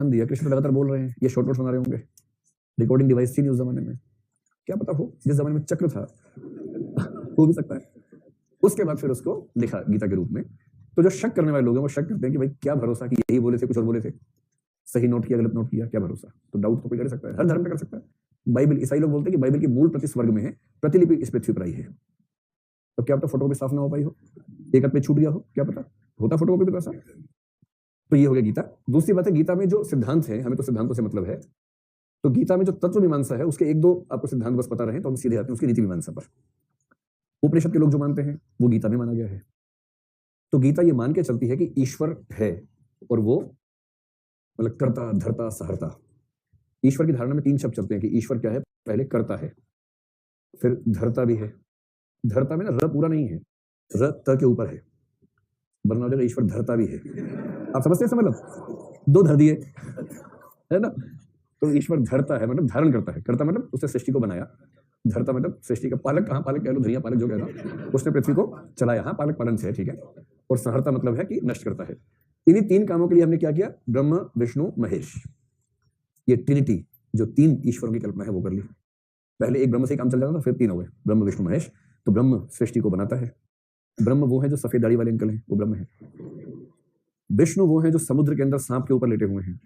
दिया, कृष्ण लगातार बोल रहे हैं, ये शॉर्ट नोट्स बना रहे होंगे, रिकॉर्डिंग डिवाइस थी नहीं उस जमाने में, क्या पता हो, जिस जमाने में चक्र था हो भी सकता है। उसके बाद फिर उसको लिखा गीता के रूप में। तो जो शक करने वाले लोग हैं वो शक करते हैं कि भाई क्या भरोसा कि यही बोले थे, कुछ और बोले थे, सही नोट किया, गलत नोट किया, क्या भरोसा। तो डाउट तो कोई कर सकता है, हर धर्म में कर सकता है। बाइबल, ईसाई लोग बोलते हैं कि बाइबल की मूल प्रति स्वर्ग में है, प्रतिलिपि इस पृथ्वी पर आई है। तो क्या पता फोटोकॉपी साफ ना हो पाई हो, एक हाथ में छूट गया हो, क्या पता होता फोटोकॉपी भी तो ऐसा। तो ये हो गया गीता। दूसरी बात है, गीता में जो सिद्धांत है, हमें तो सिद्धांतों से मतलब है, तो गीता में जो तत्व मीमांसा है उसके एक दो आपको सिद्धांत बस पता रहे तो हम सीधे आते हैं उसकी नीति मीमांसा पर। उपनिषद के लोग जो मानते हैं वो गीता में माना गया है। तो गीता ये मान के चलती है कि ईश्वर है और वो मतलब कर्ता धर्ता सहर्ता। ईश्वर की धारणा में तीन शब्द चलते हैं कि ईश्वर क्या है, पहले कर्ता है, फिर धर्ता भी है। धर्ता में ना र पूरा नहीं है, र त के ऊपर है, वरना हो जाएगा ईश्वर धर्ता भी है। आप समझते हैं, मतलब दो धर दिए है ना। तो ईश्वर धर्ता है मतलब धारण करता है, कर्ता मतलब उसने सृष्टि को बनाया, धर्ता मतलब सृष्टि का पालक, कहाँ पालक कह लो, धनिया पालक जो कहना, उसने पृथ्वी को चलाया, हाँ पालक पालन से है, ठीक है। और सहर्ता मतलब है कि नष्ट करता है। इन्हीं तीन कामों के लिए हमने क्या किया, ब्रह्म विष्णु महेश, ये ट्रिनिटी जो तीन ईश्वरों की कल्पना है वो कर ली। पहले एक ब्रह्म से ही काम चल जाता था, फिर तीन हो गए, ब्रह्म विष्णु महेश। तो ब्रह्म सृष्टि को बनाता है, ब्रह्म वो है जो सफेद दाढ़ी वाले अंकल हैं, वो ब्रह्म है। विष्णु वो है जो समुद्र के अंदर सांप के ऊपर लेटे हुए हैं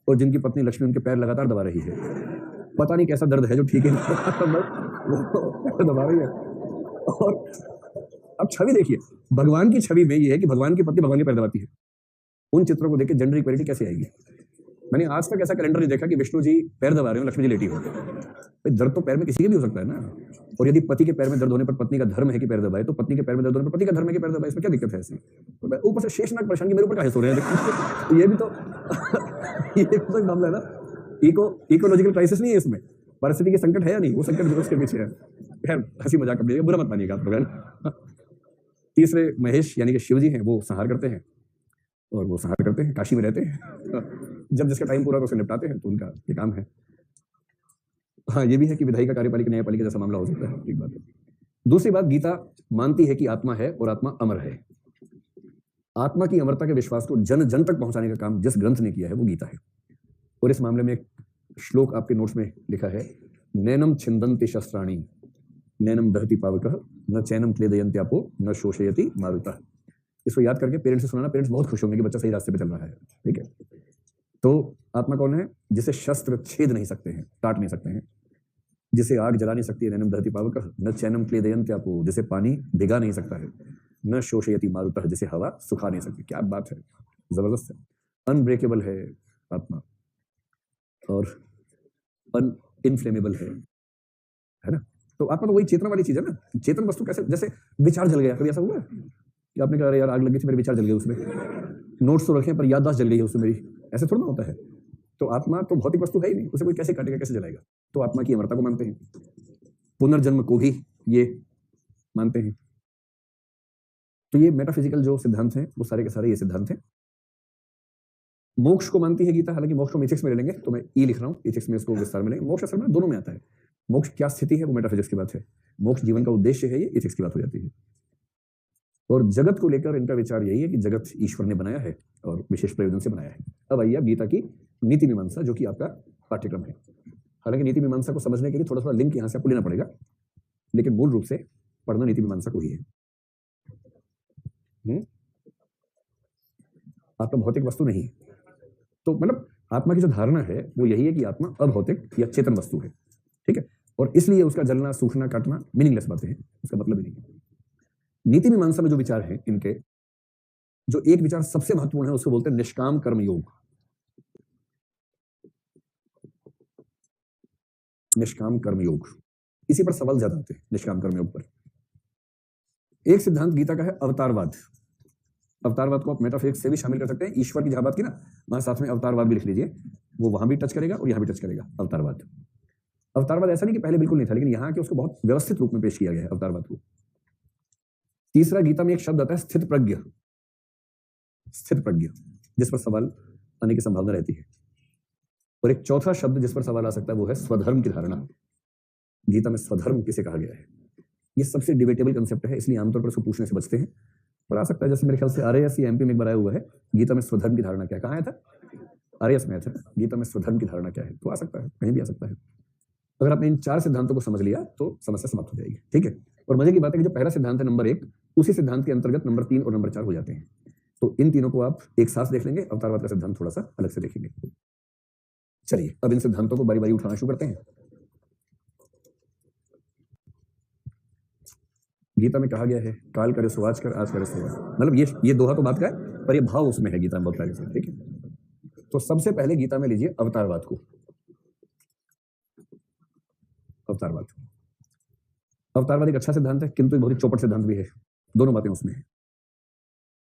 और जिनकी पत्नी लक्ष्मी उनके पैर लगातार दबा रही है, पता नहीं कैसा दर्द है जो ठीक है दबा रही है। और अब छवि देखिए, भगवान की छवि में ये है कि भगवान की पत्नी भगवान के पैर दबाती है। उन चित्रों को देख के जेंडर इक्वालिटी कैसे आएगी। मैंने आज तक ऐसा कैलेंडर नहीं देखा कि विष्णु जी पैर दबा रहे हो, लक्ष्मी जी लेटी हो। भाई दर्द तो पैर में किसी के भी हो सकता है ना। और यदि पति के पैर में दर्द होने पर पत्नी का धर्म है कि पैर दबाए, तो पत्नी के पैर में दर्द होने पर पति का धर्म है कि पैर दबाए, इसमें क्या दिक्कत है ऐसी। तो ऊपर से शेषनाग परेशान कि मेरे ऊपर काहे सो रहे हैं ये भी तो ये भी तो मामला है ना। इकोलॉजिकल क्राइसिस नहीं है इसमें, परिस्थिति के संकट है या नहीं, वो संकट जो उसके पीछे है। खैर हंसी मजाक अपनी, बुरा मत मानिएगा आप लोग। तीसरे महेश यानी कि शिव जी हैं, वो संहार करते हैं, और वो संहार करते हैं, काशी में रहते हैं। जब जिसका टाइम पूरा उसे निपटाते हैं, तो उनका ये काम है। हाँ ये भी है कि विधायिका कार्यपालिका न्यायपालिका जैसा मामला हो सकता है, ठीक बात है। दूसरी बात, गीता मानती है कि आत्मा है और आत्मा अमर है। आत्मा की अमरता के विश्वास को जन जन तक पहुंचाने का काम जिस ग्रंथ ने किया है वो गीता है। और इस मामले में एक श्लोक आपके नोट्स में लिखा है, नैनम छिंदन्ति शस्त्राणि नैनम दहति पावकः न चैनम क्लेदयन्त्यापो न शोषयति मारुतः। इसको याद करके पेरेंट्स से सुनाना, पेरेंट्स बहुत खुश होंगे कि बच्चा सही रास्ते पे चल रहा है, ठीक है। तो आत्मा कौन है, जिसे शस्त्र छेद नहीं सकते हैं, काट नहीं सकते हैं, जिसे आग जला नहीं सकती है, नैनम दहति पावकः न चैनम क्लेदयन्त्यापो, जिसे पानी भिगा नहीं सकता है, न शोषयति मारुतः, जिसे हवा सुखा नहीं सकती। क्या बात है, जबरदस्त है। अनब्रेकेबल है आत्मा और अनइनफ्लेमेबल है ना। तो आत्मा तो वही चेतना वाली चीज है ना। चेतन वस्तु कैसे, जैसे विचार जल गया, कभी ऐसा हुआ है कि आपने कहा यार आग लगी थी, मेरे विचार जल गए उसमें, नोट्स तो रखे पर याददाश्त जल गई है उसमें मेरी, ऐसे थोड़ा ना होता है। तो आत्मा तो भौतिक वस्तु है ही नहीं, उसे कोई कैसे काटेगा, कैसे जलाएगा। तो आत्मा की अमरता को मानते हैं, पुनर्जन्म को भी ये मानते हैं। तो ये मेटाफिजिकल जो सिद्धांत हैं वो सारे के सारे ये सिद्धांत हैं। मोक्ष को मानती है गीता, हालांकि मोक्ष को हम इथिक्स में ले लेंगे, तो मैं ई लिख रहा हूँ, इथिक्स में इसको विस्तार में लेंगे। मोक्ष असल में दोनों में आता है, मोक्ष क्या स्थिति है वो मेटाफिजिक्स की बात है, मोक्ष जीवन का उद्देश्य है, ये इथिक्स की बात हो जाती है। और जगत को लेकर इनका विचार यही है कि जगत ईश्वर ने बनाया है और विशेष प्रयोजन से बनाया है। अब आइए गीता की नीति मीमांसा, जो कि आपका पाठ्यक्रम है। हालांकि नीति मीमांसा को समझने के लिए थोड़ा थोड़ा लिंक यहाँ से आपको लेना पड़ेगा, लेकिन मूल रूप से पढ़ना नीति मीमांसा को ही है। आत्मा भौतिक वस्तु नहीं, तो मतलब आत्मा की जो धारणा है वो यही है कि आत्मा अभौतिक या चेतन वस्तु है, ठीक है। और इसलिए उसका जलना सूखना काटना मीनिंगलेस बातें हैं, उसका मतलब ही नहीं है। नीति मीमांसा में जो विचार हैं इनके, जो एक विचार सबसे महत्वपूर्ण है उसको बोलते हैं निष्काम कर्म योग। निष्काम कर्म योग, इसी पर सवाल ज्यादा आते हैं निष्काम कर्म योग पर। एक सिद्धांत गीता का है अवतारवाद। अवतारवाद को आप मेटाफिजिक्स से भी शामिल कर सकते हैं। ईश्वर की जहां बात की ना, वहां साथ में अवतारवाद भी लिख लीजिए, वो वहां भी टच करेगा और यहां भी टच करेगा अवतारवाद। अवतारवाद ऐसा नहीं कि पहले बिल्कुल नहीं था, लेकिन यहाँ के उसको बहुत व्यवस्थित रूप में पेश किया गया है अवतारवाद को। तीसरा, गीता में एक शब्द आता है स्थित प्रज्ञ, स्थित प्रज्ञ, जिस पर सवाल आने की संभावना रहती है। और एक चौथा शब्द जिस पर सवाल आ सकता है वो है स्वधर्म की धारणा। गीता में स्वधर्म किसे कहा गया है, ये सबसे डिबेटेबल कंसेप्ट है, इसलिए आमतौर पर इसको पूछने से बचते हैं। पर आ सकता है, जैसे मेरे ख्याल से RAS या MP में एक बार आया हुआ है, गीता में स्वधर्म की धारणा क्या, कहाँ आया था, आर्यस मैथ है, गीता में स्वधर्म की धारणा क्या है, तो आ सकता है, कहीं भी आ सकता है। अगर आपने इन 4 सिद्धांतों को समझ लिया तो समस्या समाप्त हो जाएगी, ठीक है। और मजे की बात है कि जो पहला सिद्धांत है नंबर 1, उसी सिद्धांत के अंतर्गत नंबर 3 और नंबर 4 हो जाते हैं। तो इन तीनों को आप एक साथ देख लेंगे, अवतारवाद का सिद्धांत थोड़ा सा अलग से देखेंगे। चलिए अब इन सिद्धांतों को बारी बारी उठाना शुरू करते हैं। गीता में कहा गया है, काल करे सो आज कर, आज करे सो आज। मतलब ये दोहा तो बात का है, पर ये भाव उसमें है गीता में बहुत प्यारे से, ठीक है। तो सबसे पहले गीता में लीजिए अवतारवाद को। अवतारवाद अवतारवाद एक अच्छा सिद्धांत है, किंतु एक बहुत ही चौपट सिद्धांत भी है। दोनों बातें उसमें है।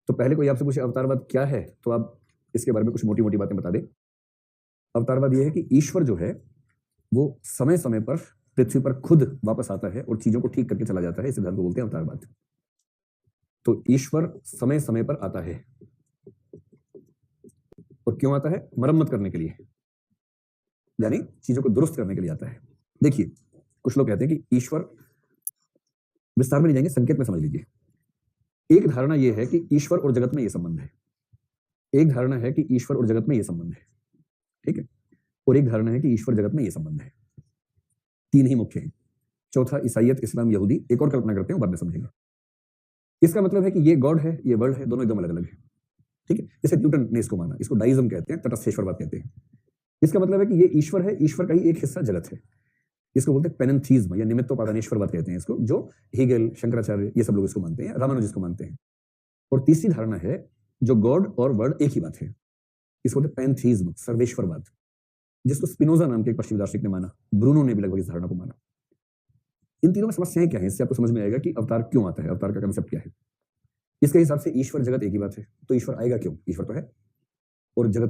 तो पहले कोई आपसे पूछे अवतारवाद क्या है, तो आप इसके बारे में कुछ मोटी मोटी बातें बता दें। अवतारवाद यह है कि ईश्वर जो है वो समय समय पर पृथ्वी पर खुद वापस आता है और चीजों को ठीक करके चला जाता है। इस सिद्धांत को बोलते हैं अवतारवाद। तो ईश्वर समय समय पर आता है, और क्यों आता है? मरम्मत करने के लिए, यानी चीजों को दुरुस्त करने के लिए आता है। देखिए, कुछ लोग कहते हैं कि ईश्वर, विस्तार में नहीं जाएंगे, संकेत में समझ लीजिए। एक धारणा यह है कि ईश्वर और जगत में यह संबंध है, एक धारणा है कि ईश्वर और जगत में यह संबंध है, ठीक है, और एक धारणा है कि ईश्वर जगत में यह संबंध है। तीन ही मुख्य हैं। चौथा ईसाइयत, इस्लाम, यहूदी एक और कल्पना करते हैं, बाद में समझेंगे। इसका मतलब है कि ये गॉड है, ये वर्ल्ड है, दोनों एकदम अलग अलग है, ठीक है। जैसे न्यूटन ने इसको माना, इसको डाइज्म कहते हैं, तटस्थेश्वरवाद कहते हैं। इसका मतलब है कि ये ईश्वर है, ईश्वर का ही एक हिस्सा जगत है। इसको बोलते हैं पेनेंथीज्म या निमित्तोपादानेश्वरवाद कहते हैं इसको, जो हेगेल, शंकराचार्य, ये सब लोग इसको मानते हैं, रामानुज इसको मानते हैं। और तीसरी धारणा है जो गॉड और वर्ड एक ही बात है, इसको बोलते हैं पैंथीज्म, सर्वेश्वरवाद, जिसको स्पिनोजा नाम के एक पश्चिमी दार्शनिक ने माना। ब्रूनो ने भी लगभग इस धारणा को माना। इन तीनों में समस्याएं क्या है, इससे आपको समझ में आएगा कि अवतार क्यों आता है, अवतार का कंसेप्ट क्या है। इसके हिसाब से ईश्वर जगत एक ही बात है, तो ईश्वर आएगा क्यों? ईश्वर तो है और जगत